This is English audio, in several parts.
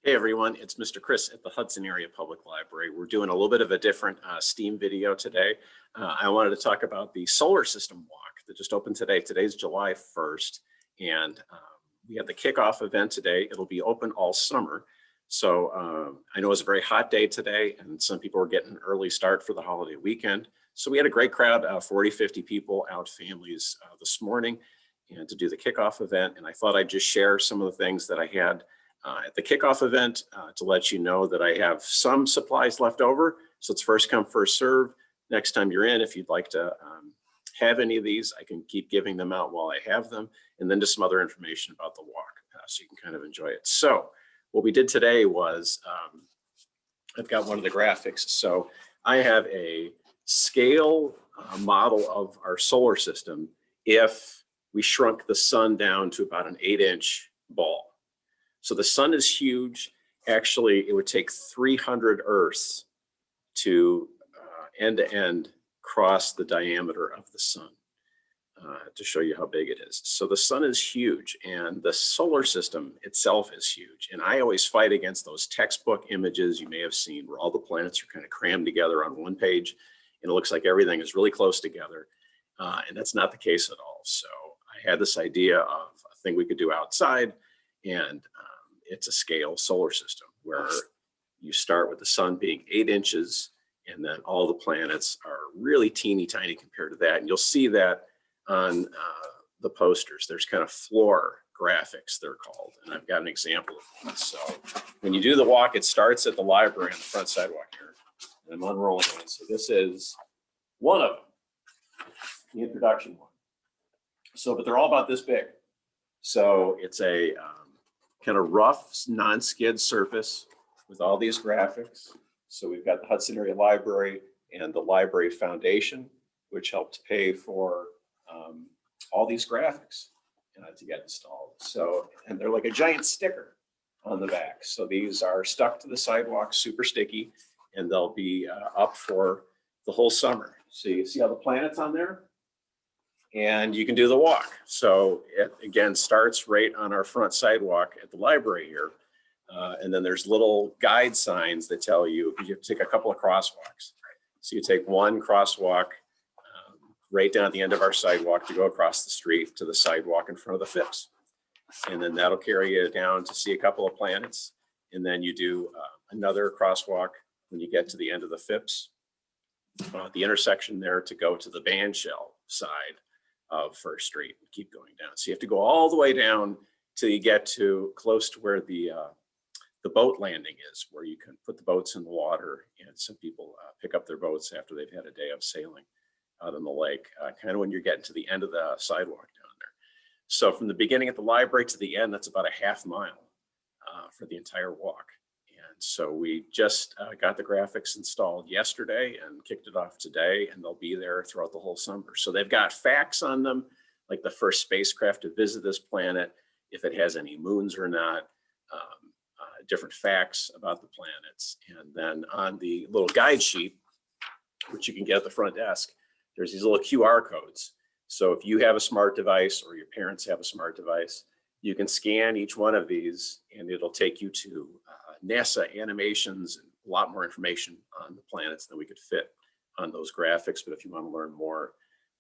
Hey everyone, it's Mr. Chris at the Hudson Area Public Library. We're doing a little bit of a different STEAM video today. I wanted to talk about the solar system walk that just opened today. Today's July 1st, and we have the kickoff event today. It'll be open all summer. So I know it's a very hot day today, and some people are getting an early start for the holiday weekend. So we had a great crowd, 40, 50 people out, families this morning, and to do the kickoff event. And I thought I'd just share some of the things that I had at the kickoff event to let you know that I have some supplies left over. So it's first come, first serve. Next time you're in, if you'd like to have any of these, I can keep giving them out while I have them. And then just some other information about the walk so you can kind of enjoy it. So what we did today was, I've got one of the graphics. So I have a scale model of our solar system if we shrunk the sun down to about an 8-inch ball. So the sun is huge. Actually, it would take 300 Earths to end to end cross the diameter of the sun to show you how big it is. So the sun is huge, and the solar system itself is huge. And I always fight against those textbook images you may have seen where all the planets are kind of crammed together on one page, and it looks like everything is really close together. And that's not the case at all. So I had this idea of a thing we could do outside, and it's a scale solar system where you start with the sun being 8 inches, and then all the planets are really teeny tiny compared to that. And you'll see that on the posters. There's kind of floor graphics, they're called. And I've got an example of one. So when you do the walk, it starts at the library on the front sidewalk here. And I'm unrolling it. So this is one of them, the introduction one. So, but they're all about this big. So it's a kind of rough, non-skid surface with all these graphics. So we've got the Hudson Area Library and the Library Foundation, which helped pay for all these graphics to get installed. So, and they're like a giant sticker on the back. So these are stuck to the sidewalk, super sticky, and they'll be up for the whole summer. So you see all the planets on there? And you can do the walk. So it again starts right on our front sidewalk at the library here. And then there's little guide signs that tell you have to take a couple of crosswalks. So you take one crosswalk right down at the end of our sidewalk to go across the street to the sidewalk in front of the Phipps. And then that'll carry you down to see a couple of planets. And then you do another crosswalk when you get to the end of the Phipps, the intersection there to go to the band shell side of First Street and keep going down. So you have to go all the way down till you get to close to where the boat landing is, where you can put the boats in the water, and some people pick up their boats after they've had a day of sailing out on the lake, kind of when you're getting to the end of the sidewalk down there. So from the beginning at the library to the end, that's about a half mile for the entire walk. And so we just got the graphics installed yesterday and kicked it off today, and they'll be there throughout the whole summer. So they've got facts on them, like the first spacecraft to visit this planet, if it has any moons or not, different facts about the planets. And then on the little guide sheet, which you can get at the front desk, there's these little QR codes. So if you have a smart device or your parents have a smart device, you can scan each one of these and it'll take you to NASA animations and a lot more information on the planets than we could fit on those graphics. But if you want to learn more,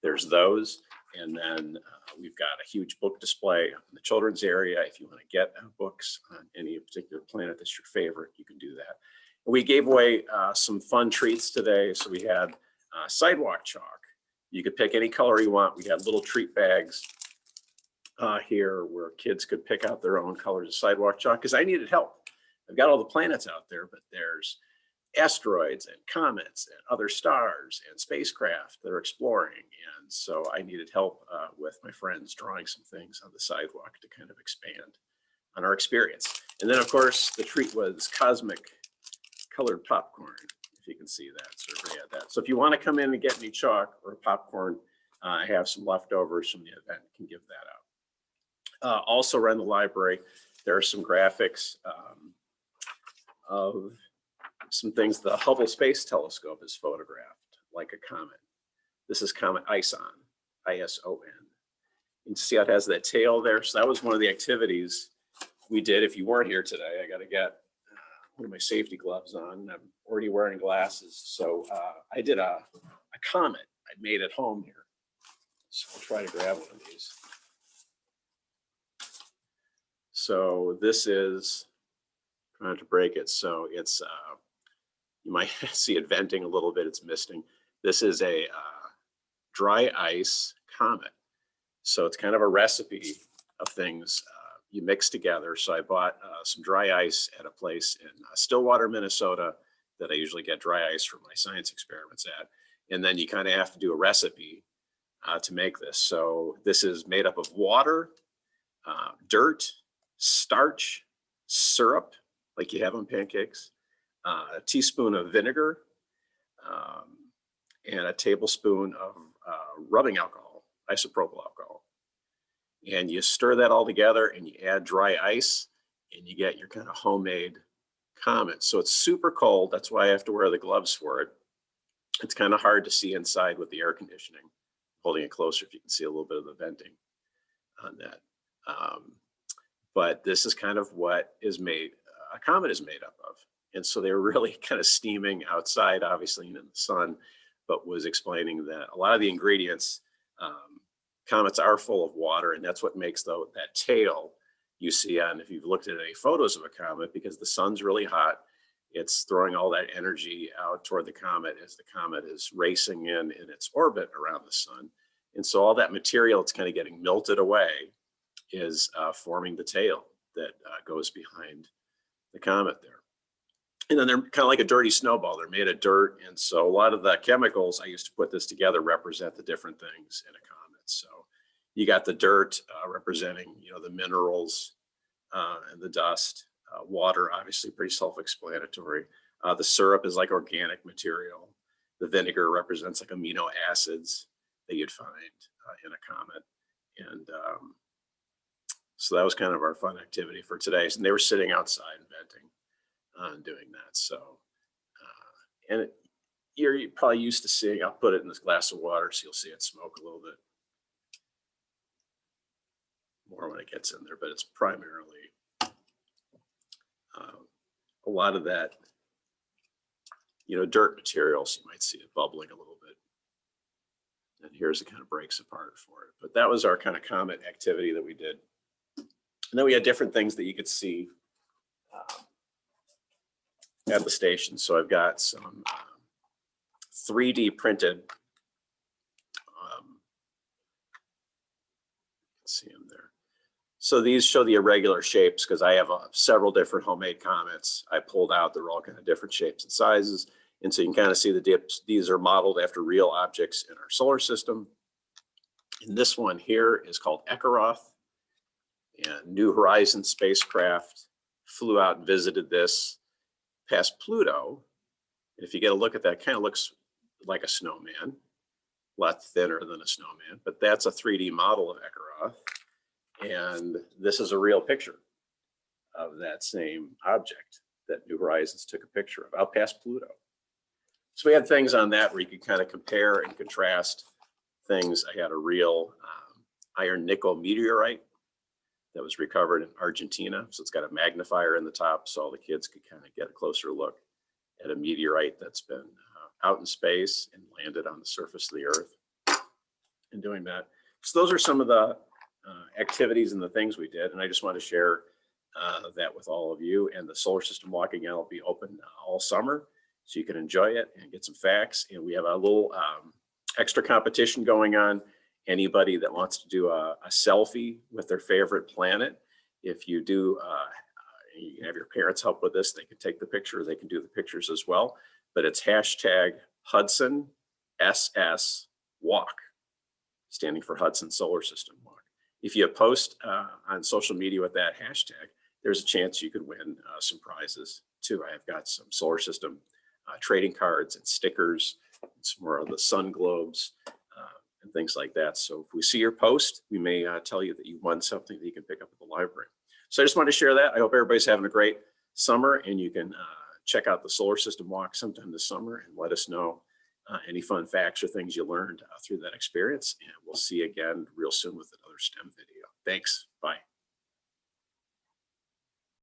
there's those. And then we've got a huge book display in the children's area. If you want to get books on any particular planet that's your favorite, you can do that. And we gave away some fun treats today. So we had sidewalk chalk. You could pick any color you want. We had little treat bags here where kids could pick out their own colors of sidewalk chalk, because I needed help. I've got all the planets out there, but there's asteroids and comets and other stars and spacecraft that are exploring. And so I needed help with my friends drawing some things on the sidewalk to kind of expand on our experience. And then of course, the treat was cosmic colored popcorn, if you can see that. So everybody had that. So if you want to come in and get me chalk or popcorn, I have some leftovers from the event, can give that out. Also around the library, there are some graphics of some things the Hubble Space Telescope has photographed, like a comet. This is Comet ISON, I-S-O-N. You can see how it has that tail there. So that was one of the activities we did. If you weren't here today, I got to get one of my safety gloves on. I'm already wearing glasses. So I did a comet I made at home here. So I'll try to grab one of these. So this is, trying to break it. So it's, you might see it venting a little bit. It's misting. This is a dry ice comet. So it's kind of a recipe of things you mix together. So I bought some dry ice at a place in Stillwater, Minnesota, that I usually get dry ice for my science experiments at. And then you kind of have to do a recipe to make this. So this is made up of water, dirt, starch, syrup, like you have on pancakes, a teaspoon of vinegar, and a tablespoon of rubbing alcohol, isopropyl alcohol. And you stir that all together and you add dry ice and you get your kind of homemade comet. So it's super cold. That's why I have to wear the gloves for it. It's kind of hard to see inside with the air conditioning. Holding it closer, if you can see a little bit of the venting on that. But this is kind of what is made, a comet is made up of. And so they were really kind of steaming outside, obviously in the sun, but was explaining that a lot of the ingredients, comets are full of water, and that's what makes that tail you see on, if you've looked at any photos of a comet, because the sun's really hot, it's throwing all that energy out toward the comet as the comet is racing in its orbit around the sun. And so all that material, it's kind of getting melted away, is forming the tail that goes behind the comet there. And then they're kind of like a dirty snowball. They're made of dirt. And so a lot of the chemicals I used to put this together represent the different things in a comet. So you got the dirt representing, the minerals and the dust. Water, obviously pretty self-explanatory. The syrup is like organic material. The vinegar represents like amino acids that you'd find in a comet. And so that was kind of our fun activity for today. And they were sitting outside and venting, doing that. So, and you're probably used to seeing, I'll put it in this glass of water so you'll see it smoke a little bit more when it gets in there, but it's primarily a lot of that, dirt materials. You might see it bubbling a little bit. And here's it kind of breaks apart for it. But that was our kind of comet activity that we did. And then we had different things that you could see at the station. So I've got some 3D printed, see them there. So these show the irregular shapes because I have several different homemade comets I pulled out. They're all kind of different shapes and sizes. And so you can kind of see the dips. These are modeled after real objects in our solar system. And this one here is called Ekoroth. And New Horizons spacecraft flew out and visited this past Pluto. And if you get a look at that, kind of looks like a snowman, a lot thinner than a snowman, but that's a 3D model of Ekoroth. And this is a real picture of that same object that New Horizons took a picture of out past Pluto. So we had things on that where you could kind of compare and contrast things. I had a real iron nickel meteorite that was recovered in Argentina. So it's got a magnifier in the top so all the kids could kind of get a closer look at a meteorite that's been out in space and landed on the surface of the Earth and doing that. So those are some of the activities and the things we did. And I just want to share that with all of you. And the solar system walk again will be open all summer, so you can enjoy it and get some facts. And we have a little extra competition going on. Anybody that wants to do a selfie with their favorite planet, if you do, you can have your parents help with this. They can take the picture. They can do the pictures as well. But it's hashtag Hudson SS Walk, standing for Hudson Solar System Walk. If you post on social media with that hashtag, there's a chance you could win some prizes too. I've got some solar system trading cards and stickers, and some more of the sun globes and things like that. So if we see your post, we may tell you that you won something that you can pick up at the library. So I just wanted to share that. I hope everybody's having a great summer, and you can check out the Solar System Walk sometime this summer and let us know any fun facts or things you learned through that experience. And we'll see you again real soon with another STEM video. Thanks. Bye.